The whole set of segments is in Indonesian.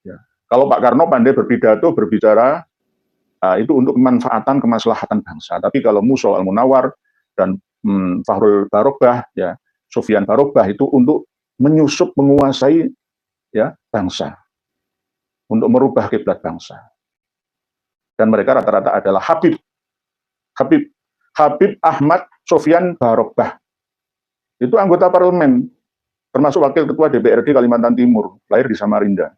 Ya. Kalau Pak Karno pandai berpidato, berbicara, itu untuk kemanfaatan, kemaslahatan bangsa. Tapi kalau Musa Al-Munawar dan Fahrul Barobah, ya, Sufyan Barobah itu untuk menyusup, menguasai ya bangsa, untuk merubah kiblat bangsa. Dan mereka rata-rata adalah Habib Ahmad Sofyan Barobah. Itu anggota parlemen, termasuk wakil ketua DPRD Kalimantan Timur, lahir di Samarinda.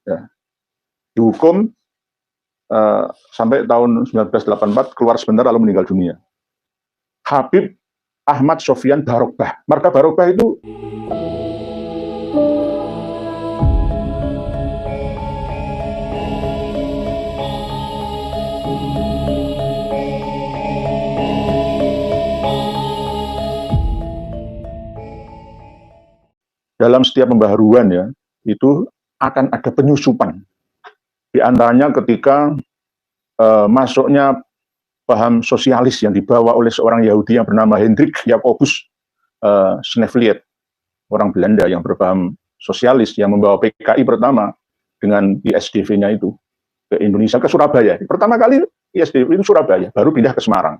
Ya. Dihukum sampai tahun 1984, keluar sebentar lalu meninggal dunia. Habib Ahmad Sofyan Barobah. Marga Barobah itu dalam setiap pembaharuan ya, itu akan ada penyusupan. Di antaranya ketika masuknya paham sosialis yang dibawa oleh seorang Yahudi yang bernama Hendrik Jacobus Snevliet, orang Belanda yang berpaham sosialis, yang membawa PKI pertama dengan ISDV-nya itu ke Indonesia, ke Surabaya. Pertama kali ISDV itu Surabaya, baru pindah ke Semarang.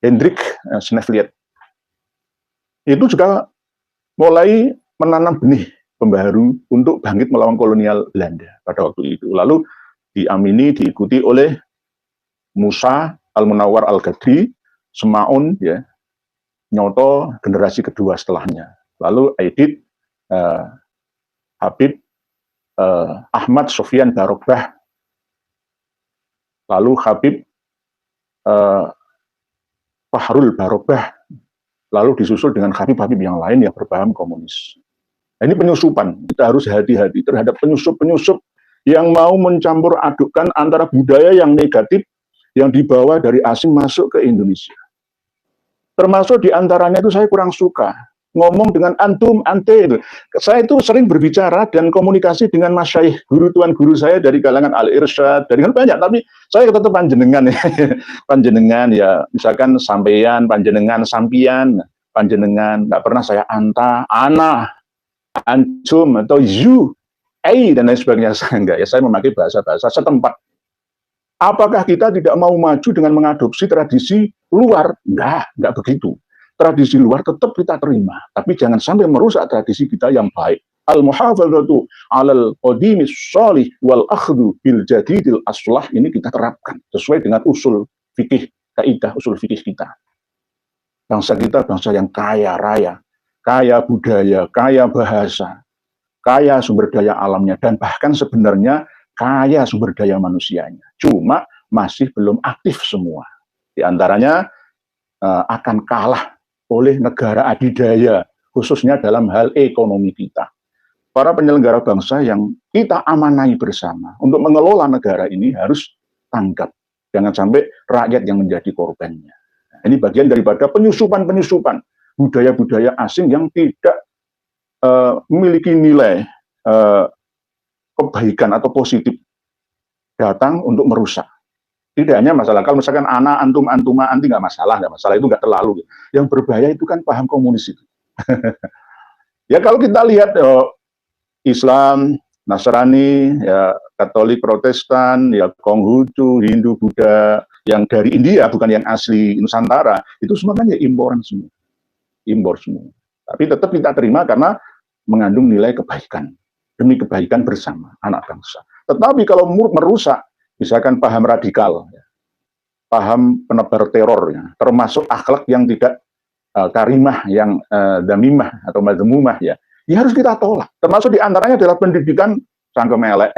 Hendrik Snevliet. Itu juga mulai menanam benih pembaharu untuk bangkit melawan kolonial Belanda pada waktu itu. Lalu diamini, diikuti oleh Musa Al-Munawar Al-Ghadri, Semaun, ya, Nyoto generasi kedua setelahnya. Lalu Aidit, Habib Ahmad Sofyan Barobah, lalu Habib Fahrul Barobah, lalu disusul dengan Habib-Habib yang lain yang berpaham komunis. Nah, ini penyusupan, kita harus hati-hati terhadap penyusup-penyusup yang mau mencampur adukkan antara budaya yang negatif yang dibawa dari asing masuk ke Indonesia. Termasuk diantaranya itu saya kurang suka ngomong dengan antum, ante itu. Saya itu sering berbicara dan komunikasi dengan masyaikh, guru tuan guru saya dari kalangan Al-Irsyad, dari kan banyak, tapi saya tetap panjenengan ya. Panjenengan ya, misalkan sampeyan, panjenengan, sampian, panjenengan, nggak pernah saya anta, ana, antum, atau you, dan lain sebagainya. Saya enggak, ya saya memakai bahasa-bahasa setempat. Apakah kita tidak mau maju dengan mengadopsi tradisi luar? Enggak begitu. Tradisi luar tetap kita terima, tapi jangan sampai merusak tradisi kita yang baik. Al-muhafadzatu 'alal qadimis shalih wal akhdhu bil jadidil aslah, ini kita terapkan sesuai dengan usul fikih, kaidah usul fikih kita. Bangsa kita bangsa yang kaya raya, kaya budaya, kaya bahasa, kaya sumber daya alamnya, dan bahkan sebenarnya kaya sumber daya manusianya. Cuma masih belum aktif semua. Di antaranya akan kalah oleh negara adidaya, khususnya dalam hal ekonomi kita. Para penyelenggara bangsa yang kita amanai bersama untuk mengelola negara ini harus tanggap. Jangan sampai rakyat yang menjadi korbannya. Ini bagian daripada penyusupan-penyusupan budaya-budaya asing yang tidak memiliki nilai kebaikan atau positif, datang untuk merusak. Tidak hanya masalah, kalau misalkan anak, antum, antuma, anti nggak masalah, itu nggak terlalu. Yang berbahaya itu kan paham komunis itu. Ya kalau kita lihat Islam, Nasrani, ya Katolik, Protestan, ya Konghucu, Hindu, Buddha, yang dari India bukan yang asli Nusantara, itu semua kan ya imporan semua, impor semua. Tapi tetap kita terima karena mengandung nilai kebaikan, demi kebaikan bersama anak bangsa. Tetapi kalau merusak, misalkan paham radikal, paham penebar teror, termasuk akhlak yang tidak karimah, yang damimah atau madmumah, ya harus kita tolak. Termasuk diantaranya adalah pendidikan cangkem elek.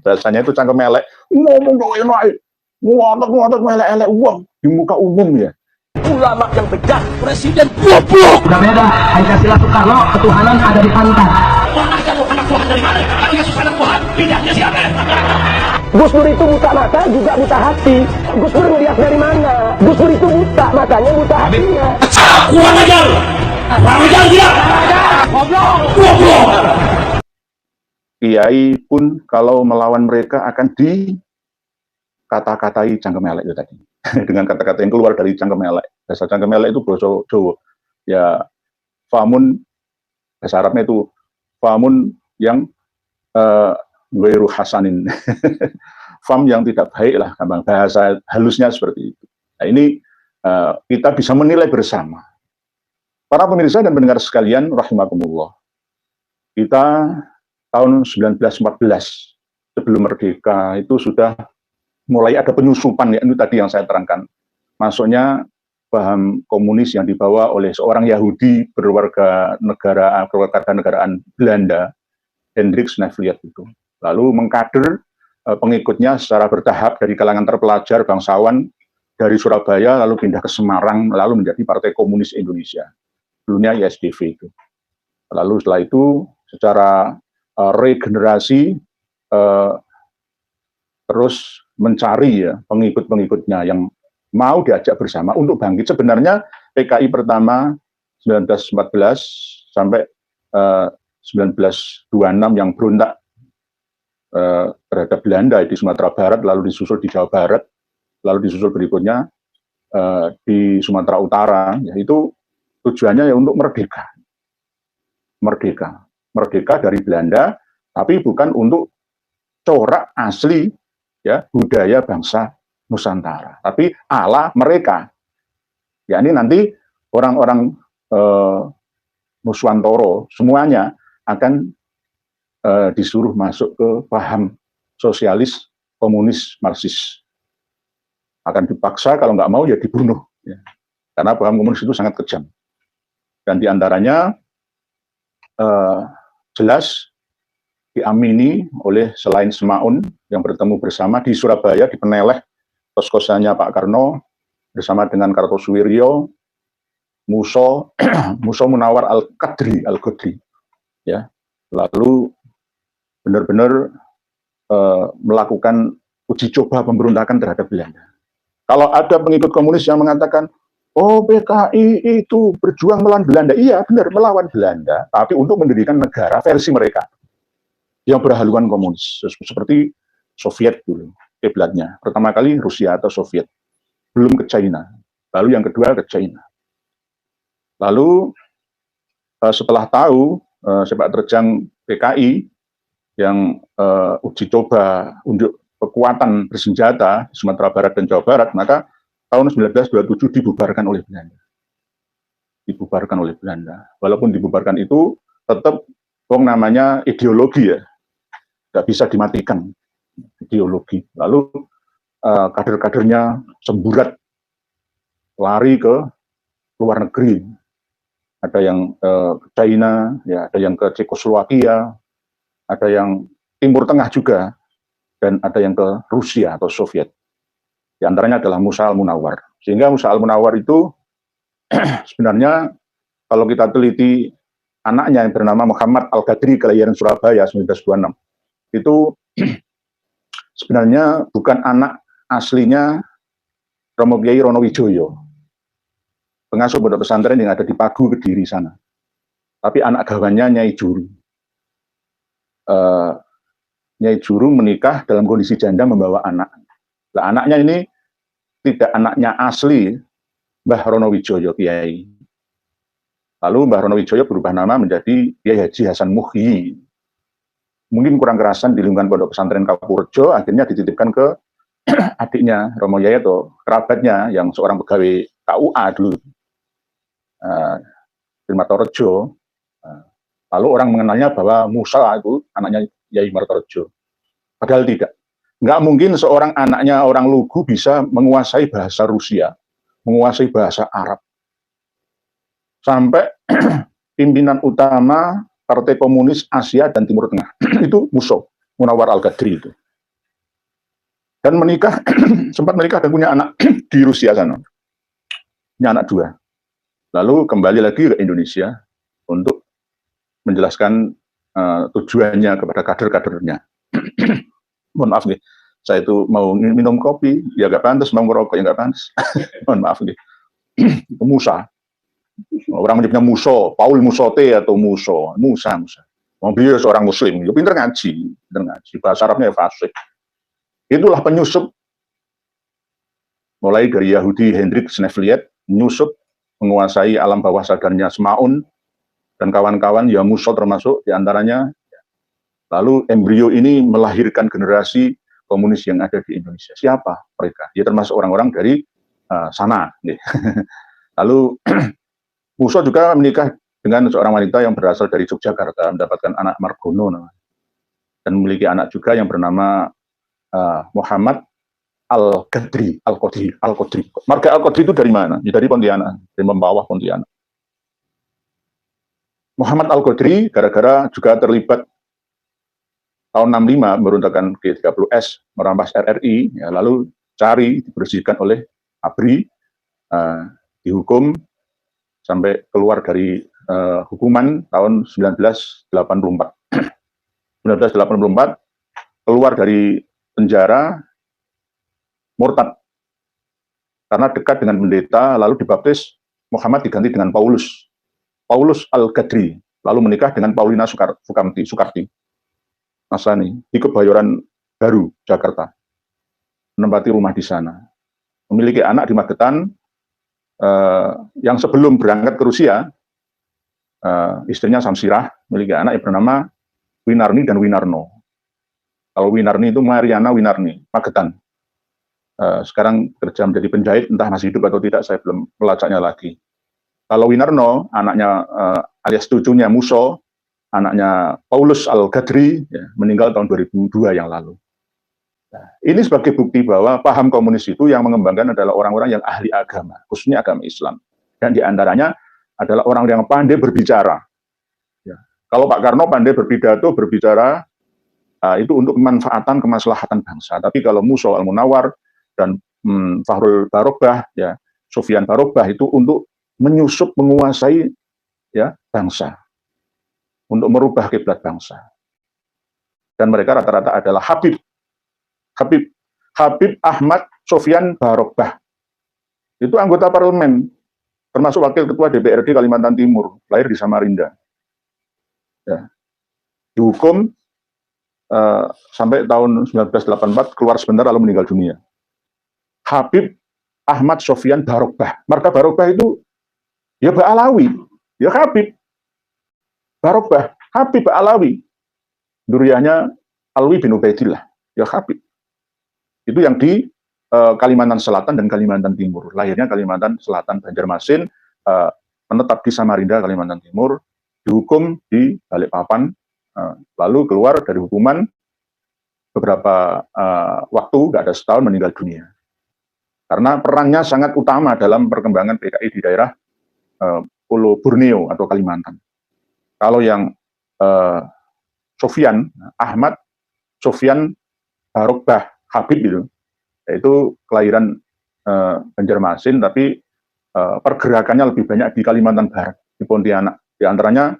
Bahasanya itu cangkem elek. Ngomong enak, ngotot melek-elek uang di muka umum ya. Ulama yang bejat, presiden goblok. Udah beda, Pancasila Soekarno, ketuhanan ada di pantat. Mana kamu anak Tuhan dari mana? Artinya anak Tuhan, bidangnya siapa? Gus Dur itu buta mata juga buta hati. Gus Dur melihat dari mana? Gus Dur itu buta matanya, buta hatinya. Kurang ajar dia. Goblok. Kiai pun kalau melawan mereka akan dikata-katai cangkem elek itu tadi. Dengan kata-kata yang keluar dari cangkem elek. Bahasa cangkem elek itu bahasa Jawa. Ya, famun, bahasa Arabnya itu famun yang Ghairu hasanin. Faham yang tidak baik lah, gampang bahasa halusnya seperti itu. Nah, ini kita bisa menilai bersama. Para pemirsa dan pendengar sekalian, rahimakumullah. Kita tahun 1914 sebelum merdeka itu sudah mulai ada penyusupan, ya, itu tadi yang saya terangkan. Masuknya paham komunis yang dibawa oleh seorang Yahudi berwarga negaraan Belanda, Hendrik Snevliet itu. Lalu mengkader pengikutnya secara bertahap dari kalangan terpelajar bangsawan dari Surabaya, lalu pindah ke Semarang, lalu menjadi Partai Komunis Indonesia. Dulunya ISDV itu. Lalu setelah itu secara regenerasi terus mencari ya pengikut-pengikutnya yang mau diajak bersama untuk bangkit. Sebenarnya PKI pertama 1914 sampai 1926 yang berontak terhadap Belanda di Sumatera Barat, lalu disusul di Jawa Barat, lalu disusul berikutnya di Sumatera Utara, yaitu tujuannya ya untuk merdeka dari Belanda, tapi bukan untuk corak asli ya budaya bangsa Nusantara, tapi ala mereka. Ya, ini nanti orang-orang Nuswantoro semuanya akan disuruh masuk ke paham sosialis, komunis, marxis. Akan dipaksa, kalau nggak mau ya dibunuh. Ya. Karena paham komunis itu sangat kejam. Dan diantaranya jelas diamini oleh selain Semaun yang bertemu bersama di Surabaya, di Peneleh, kos-kosannya Pak Karno, bersama dengan Kartosuwiryo, Muso Munawar Al-Qadri, ya. Lalu benar-benar melakukan uji coba pemberontakan terhadap Belanda. Kalau ada pengikut komunis yang mengatakan, oh PKI itu berjuang melawan Belanda, iya benar melawan Belanda, tapi untuk mendirikan negara versi mereka yang berhaluan komunis, seperti Soviet dulu, kiblatnya. Pertama kali Rusia atau Soviet, belum ke China. Lalu yang kedua ke China. Lalu setelah tahu sepak terjang PKI yang uji coba untuk kekuatan bersenjata di Sumatera Barat dan Jawa Barat, maka tahun 1927 dibubarkan oleh Belanda. Walaupun dibubarkan itu tetap namanya ideologi ya, nggak bisa dimatikan ideologi. Lalu kader-kadernya semburat lari ke luar negeri. Ada yang ke China, ya, ada yang ke Cekoslowakia, ada yang Timur Tengah juga, dan ada yang ke Rusia atau Soviet. Di antaranya adalah Musa Al-Munawar. Sehingga Musa Al-Munawar itu sebenarnya kalau kita teliti anaknya yang bernama Muhammad Al-Qadri, kelahiran Surabaya 1926, itu sebenarnya bukan anak aslinya Romo Kiai Ronowijoyo, pengasuh pondok pesantren yang ada di Pagu, Kediri sana. Tapi anak gawannya Nyai Juru. Nyai Juru menikah dalam kondisi janda membawa anak. Nah, anaknya ini tidak anaknya asli Mbah Ronowijoyo Kiai. Lalu Mbah Ronowijoyo berubah nama menjadi Kiai Haji Hasan Muhyi. Mungkin kurang kerasan di lingkungan pondok pesantren Kapurjo, akhirnya dititipkan ke adiknya Romo Yaya atau kerabatnya yang seorang pegawai KUA dulu, di Martorejo. Lalu orang mengenalnya bahwa Musa itu anaknya Yai Martorejo. Padahal tidak. Nggak mungkin seorang anaknya orang Lugu bisa menguasai bahasa Rusia, menguasai bahasa Arab. Sampai pimpinan utama Partai Komunis Asia dan Timur Tengah itu Muso Munawar Al-Qadri itu. Dan menikah, sempat menikah dan punya anak di Rusia sana. Punya anak 2. Lalu kembali lagi ke Indonesia untuk menjelaskan tujuannya kepada kader-kadernya. Mohon maaf nih, saya itu mau minum kopi, ya nggak pantas, mau ngerokok, ya nggak pantas. Mohon maaf nih. Musa. Orang menyebutnya Muso, Paul Musote atau Musa. Beliau seorang Muslim, dia pinter ngaji, bahasa Arabnya fasih. Itulah penyusup, mulai dari Yahudi Hendrik Snevliet, menyusup, menguasai alam bawah sadarnya Semaun, dan kawan-kawan, ya Muso termasuk diantaranya, Lalu embrio ini melahirkan generasi komunis yang ada di Indonesia. Siapa mereka? Ya termasuk orang-orang dari sana. Lalu Musa juga menikah dengan seorang wanita yang berasal dari Yogyakarta, mendapatkan anak Margono dan memiliki anak juga yang bernama Muhammad Al-Qadri. Marga Al-Qadri itu dari mana? Ya, dari Pontianak, dari Mempawah Pontianak. Muhammad Al-Qadri gara-gara juga terlibat tahun 65 memberontakkan G30S, merampas RRI, ya, lalu cari dibersihkan oleh ABRI, dihukum sampai keluar dari hukuman tahun 1984. 1984 keluar dari penjara, murtad karena dekat dengan pendeta, lalu dibaptis Muhammad diganti dengan Paulus Al-Qadri, lalu menikah dengan Paulina Soekarti Nasrani di Kebayoran Baru, Jakarta, menempati rumah di sana, memiliki anak di Magetan. Yang sebelum berangkat ke Rusia, istrinya Samsirah memiliki anak yang bernama Winarni dan Winarno. Kalau Winarni itu Mariana Winarni, Magetan. Sekarang kerja menjadi penjahit, entah masih hidup atau tidak, saya belum melacaknya lagi. Kalau Winarno, anaknya alias cucunya Muso, anaknya Paulus Al-Qadri, ya, meninggal tahun 2002 yang lalu. Nah, ini sebagai bukti bahwa paham komunis itu yang mengembangkan adalah orang-orang yang ahli agama, khususnya agama Islam. Dan diantaranya adalah orang yang pandai berbicara. Ya. Kalau Pak Karno pandai berpidato, berbicara, itu untuk kemanfaatan, kemaslahatan bangsa. Tapi kalau Muso Al-Munawar dan Fahrul Barobah, ya, Sofyan Barobah itu untuk menyusup, menguasai, ya, bangsa, untuk merubah kiblat bangsa. Dan mereka rata-rata adalah Habib Ahmad Sofyan Barobah. Itu anggota parlemen, termasuk wakil ketua DPRD Kalimantan Timur, lahir di Samarinda. Ya. Dihukum sampai tahun 1984, keluar sebentar lalu meninggal dunia. Habib Ahmad Sofyan Barobah. Marga Barobah itu ya Ba'alawi, ya Habib Barobah, Habib Ba'alawi. Duriannya Alwi bin Ubaidillah, ya Habib. Itu yang di Kalimantan Selatan dan Kalimantan Timur. Lahirnya Kalimantan Selatan, Banjarmasin, menetap di Samarinda, Kalimantan Timur, dihukum di Balikpapan, lalu keluar dari hukuman beberapa waktu, nggak ada setahun, meninggal dunia. Karena perannya sangat utama dalam perkembangan PKI di daerah Pulau Borneo atau Kalimantan. Kalau yang Sofyan, Ahmad Sofyan Barobah Habib itu kelahiran Banjarmasin, tapi pergerakannya lebih banyak di Kalimantan Barat, di Pontianak. Di antaranya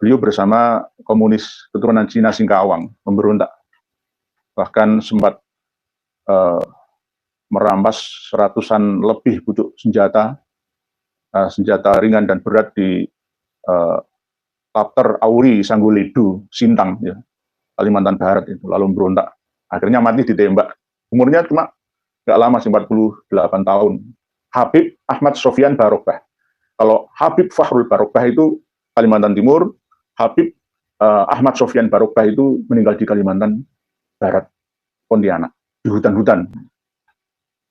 beliau bersama komunis keturunan Cina Singkawang memberontak, bahkan sempat merampas ratusan lebih pucuk senjata ringan dan berat di Lapter Auri Sangguledu Sintang, ya, Kalimantan Barat itu, lalu memberontak. Akhirnya mati ditembak. Umurnya cuma nggak lama sih, 48 tahun. Habib Ahmad Sofyan Barobah. Kalau Habib Fahrul Barobah itu Kalimantan Timur, Habib Ahmad Sofyan Barobah itu meninggal di Kalimantan Barat, Pontianak, di hutan-hutan.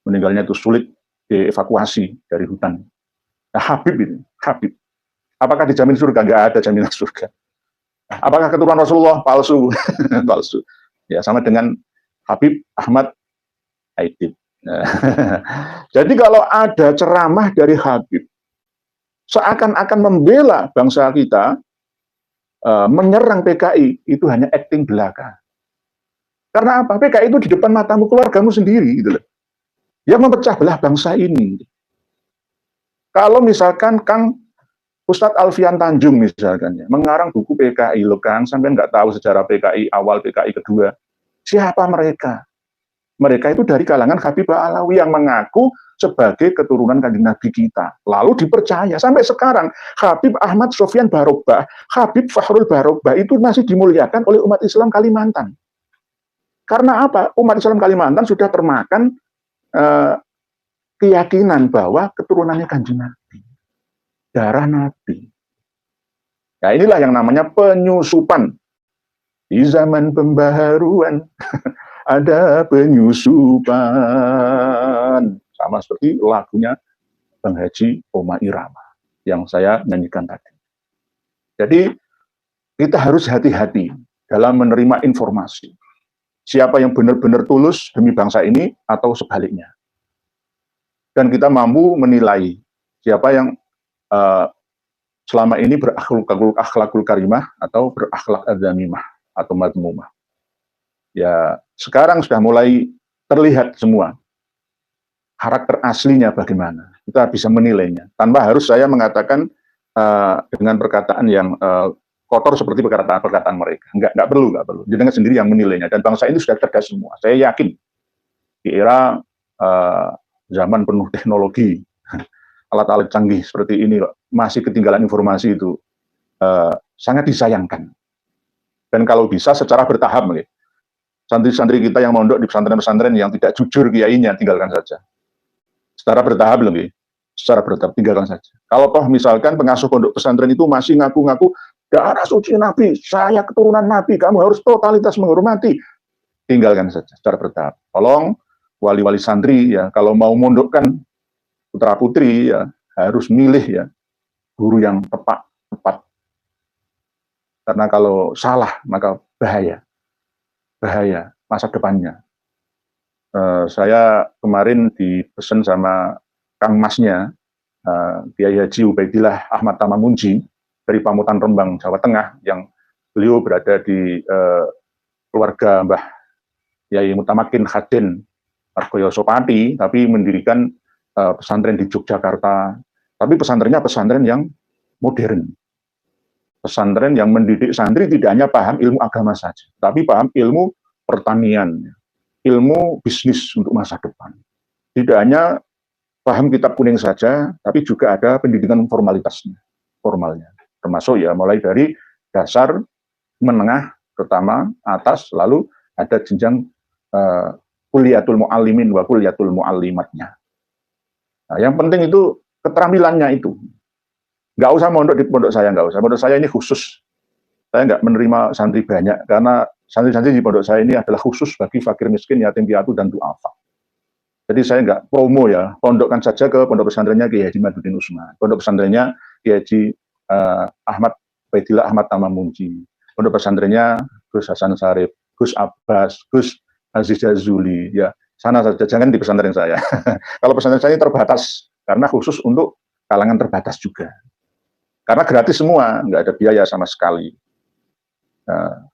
Meninggalnya itu sulit dievakuasi dari hutan. Nah, Habib ini, Habib. Apakah dijamin surga? Nggak ada jaminan surga. Apakah keturunan Rasulullah? Palsu. Palsu. Ya, sama dengan Habib Ahmad Aidit. Jadi kalau ada ceramah dari Habib, seakan-akan membela bangsa kita, menyerang PKI, itu hanya akting belaka. Karena apa? PKI itu di depan matamu, keluargamu sendiri, gitu loh, yang memecah belah bangsa ini. Kalau misalkan Kang Ustadz Alfian Tanjung misalkan, ya, mengarang buku PKI, loh Kang, sampai nggak tahu sejarah PKI awal, PKI kedua. Siapa mereka? Mereka itu dari kalangan Habib Ba'alawi yang mengaku sebagai keturunan Kanjeng Nabi kita. Lalu dipercaya. Sampai sekarang, Habib Ahmad Sofyan Barobah, Habib Fahrul Barobah itu masih dimuliakan oleh umat Islam Kalimantan. Karena apa? Umat Islam Kalimantan sudah termakan keyakinan bahwa keturunannya Kanjeng Nabi. Darah Nabi. Nah, inilah yang namanya penyusupan Di zaman pembaharuan ada penyusupan. Sama seperti lagunya Bang Haji Rhoma Irama yang saya nyanyikan tadi. Jadi kita harus hati-hati dalam menerima informasi. Siapa yang benar-benar tulus demi bangsa ini atau sebaliknya. Dan kita mampu menilai siapa yang selama ini berakhlakul karimah atau berakhlak adzamimah atau madmumah. Ya, sekarang sudah mulai terlihat semua karakter aslinya bagaimana. Kita bisa menilainya tanpa harus saya mengatakan dengan perkataan yang kotor seperti perkataan mereka. Nggak perlu. Jenengan sendiri yang menilainya. Dan bangsa ini sudah cerdas semua. Saya yakin di era zaman penuh teknologi, alat-alat canggih seperti ini masih ketinggalan informasi itu sangat disayangkan. Dan kalau bisa secara bertahap, santri-santri kita yang mondok di pesantren-pesantren yang tidak jujur kiainya tinggalkan saja. Secara bertahap secara bertahap tinggalkan saja. Kalau toh misalkan pengasuh pondok pesantren itu masih ngaku-ngaku darah suci Nabi, saya keturunan Nabi, kamu harus totalitas menghormati, tinggalkan saja secara bertahap. Tolong wali-wali santri ya, kalau mau mondokkan putra putri ya harus milih ya guru yang tepat. Karena kalau salah maka bahaya masa depannya. Saya kemarin dipesan sama Kang Masnya, Kiai Haji Ubaidillah Ahmad Tamamunji dari Pamutan Rembang, Jawa Tengah, yang beliau berada di keluarga Mbah Yai Mutamakin Khaden Argoyo Sopati, tapi mendirikan pesantren di Yogyakarta. Tapi pesantrennya pesantren yang modern. Pesantren yang mendidik santri tidak hanya paham ilmu agama saja, tapi paham ilmu pertanian, ilmu bisnis untuk masa depan. Tidak hanya paham kitab kuning saja, tapi juga ada pendidikan formalnya. Termasuk ya mulai dari dasar, menengah, pertama, atas, lalu ada jenjang kuliatul mu'allimin wa kuliatul mu'allimatnya. Nah, yang penting itu keterampilannya itu. Nggak usah mondok di pondok saya, nggak usah. Pondok saya ini khusus. Saya nggak menerima santri banyak, karena santri-santri di pondok saya ini adalah khusus bagi fakir miskin, yatim piatu, dan du'afa. Jadi saya nggak promo ya, pondokkan saja ke pondok pesantrennya Kiai Haji Madudin Usman, pondok pesantrennya Kiai Haji Ahmad Ubaidillah Ahmad Tamamunji, pondok pesantrennya Gus Hasan Sarif, Gus Abbas, Gus Aziz Jazuli, ya sana saja, jangan di pesantren saya. Kalau pesantren saya terbatas, karena khusus untuk kalangan terbatas juga. Karena gratis semua, nggak ada biaya sama sekali.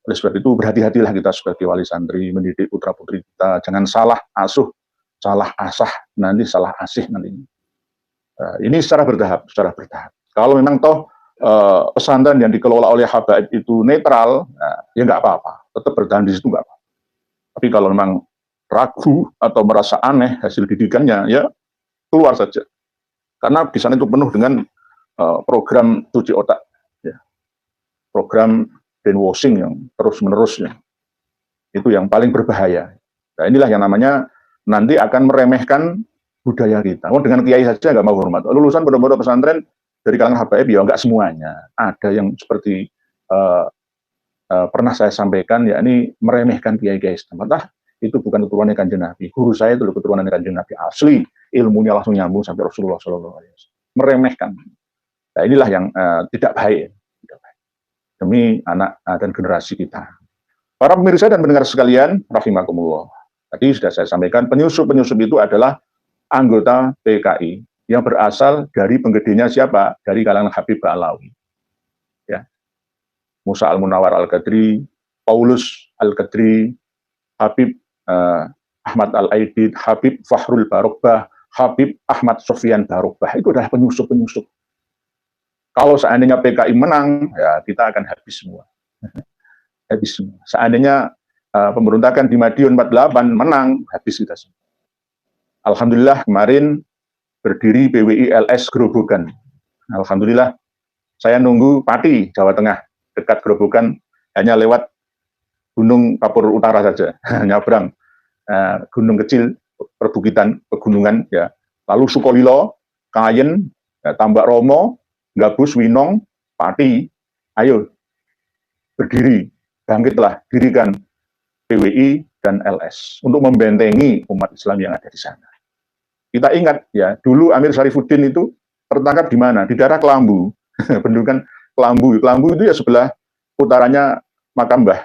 Oleh sebab itu berhati-hatilah kita sebagai wali santri mendidik putra-putri kita, jangan salah asuh, salah asah, nanti salah asih nanti. Ini secara bertahap. Kalau memang toh pesantren yang dikelola oleh habaib itu netral, ya nggak apa-apa, tetap bertahan di situ nggak apa-apa. Tapi kalau memang ragu atau merasa aneh hasil didikannya, ya keluar saja. Karena di sana itu penuh dengan program cuci otak, ya. Program brainwashing yang terus-menerus, ya. Itu yang paling berbahaya. Nah, inilah yang namanya nanti akan meremehkan budaya kita. Dengan kiai saja nggak mau hormat. Lulusan pondok-pondok pesantren dari kalangan habaib ya nggak semuanya. Ada yang seperti pernah saya sampaikan, yakni meremehkan kiai-kiai setempat. Itu bukan keturunannya Kanjeng Nabi. Guru saya itu keturunannya Kanjeng Nabi asli, ilmunya langsung nyambung sampai Rasulullah SAW. Meremehkan. Nah, inilah yang tidak baik. Demi anak dan generasi kita. Para pemirsa dan pendengar sekalian, rahimakumullah. Tadi sudah saya sampaikan, penyusup-penyusup itu adalah anggota PKI yang berasal dari penggedenya siapa? Dari kalangan Habib Ba'alawi. Ya. Musa Al-Munawar Al-Qadri, Paulus Al-Qadri, Habib Ahmad Al-Aidid, Habib Fahrul Barokbah, Habib Ahmad Sofyan Barokbah. Itu adalah penyusup-penyusup. Kalau seandainya PKI menang, ya kita akan habis semua. Habis semua. Seandainya pemberontakan di Madiun 48 menang, habis kita semua. Alhamdulillah kemarin berdiri PWI LS Grobogan. Alhamdulillah saya nunggu Pati, Jawa Tengah, dekat Grobogan, hanya lewat Gunung Kapur Utara saja, nyabrang gunung kecil, perbukitan, pegunungan, ya. Lalu Sukolilo, Kayen, ya, Tambak Romo, Gabus, Winong, Pati, ayo berdiri bangkitlah, dirikan PWI dan LS untuk membentengi umat Islam yang ada di sana. Kita ingat ya, dulu Amir Syarifuddin itu tertangkap di mana? Di daerah Kelambu, pendudukan Kelambu. Kelambu itu ya sebelah utaranya makam Mbah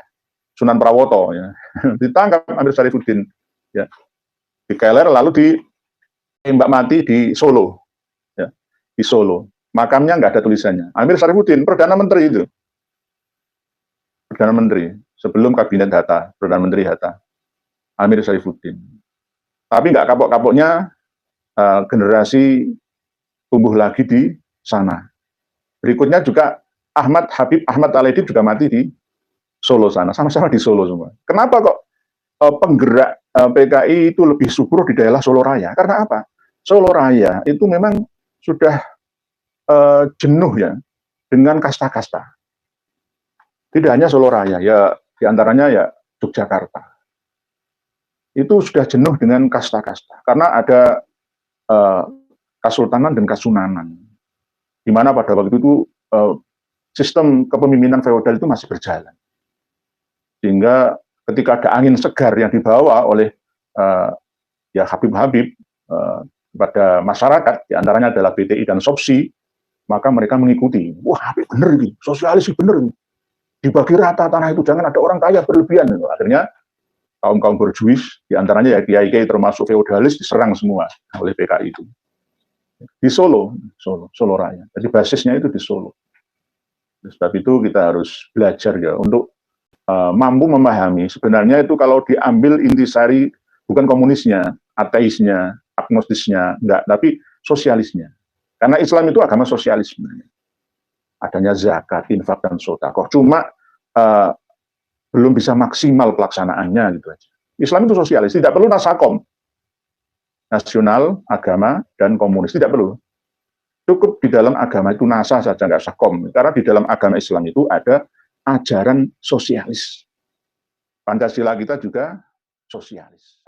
Sunan Prawoto. Ya. Ditangkap Amir Syarifuddin, ya, dikeler lalu ditembak mati di Solo, ya, di Solo. Makamnya nggak ada tulisannya. Amir Syarifuddin, Perdana Menteri itu, Perdana Menteri sebelum Kabinet Hatta, Perdana Menteri Hatta, Amir Syarifuddin. Tapi nggak kapok-kapoknya generasi tumbuh lagi di sana. Berikutnya juga Habib Ahmad Al-Edib juga mati di Solo sana, sama-sama di Solo semua. Kenapa kok penggerak PKI itu lebih subur di daerah Solo Raya? Karena apa? Solo Raya itu memang sudah jenuh ya dengan kasta-kasta. Tidak hanya Solo Raya, ya diantaranya ya Yogyakarta. Itu sudah jenuh dengan kasta-kasta. Karena ada Kasultanan dan Kasunanan, di mana pada waktu itu sistem kepemimpinan feodal itu masih berjalan. Sehingga ketika ada angin segar yang dibawa oleh ya Habib-Habib pada masyarakat, diantaranya adalah BTI dan SOPSI, maka mereka mengikuti. Wah, bener ini, sosialis bener ini. Dibagi rata tanah itu, jangan ada orang kaya berlebihan. Akhirnya kaum-kaum borjuis, diantaranya ya kiai-kiai termasuk feodalis, diserang semua oleh PKI itu. Di Solo Raya. Jadi basisnya itu di Solo. Sebab itu kita harus belajar ya untuk mampu memahami sebenarnya itu kalau diambil intisari bukan komunisnya, ateisnya, agnostisnya, enggak, tapi sosialisnya. Karena Islam itu agama sosialisme. Adanya zakat, infak, dan sedekah. Cuma belum bisa maksimal pelaksanaannya gitu aja. Islam itu sosialis, tidak perlu nasakom. Nasional, agama, dan komunis, tidak perlu. Cukup di dalam agama itu nasa saja, nggak sakom. Karena di dalam agama Islam itu ada ajaran sosialis. Pancasila kita juga sosialis.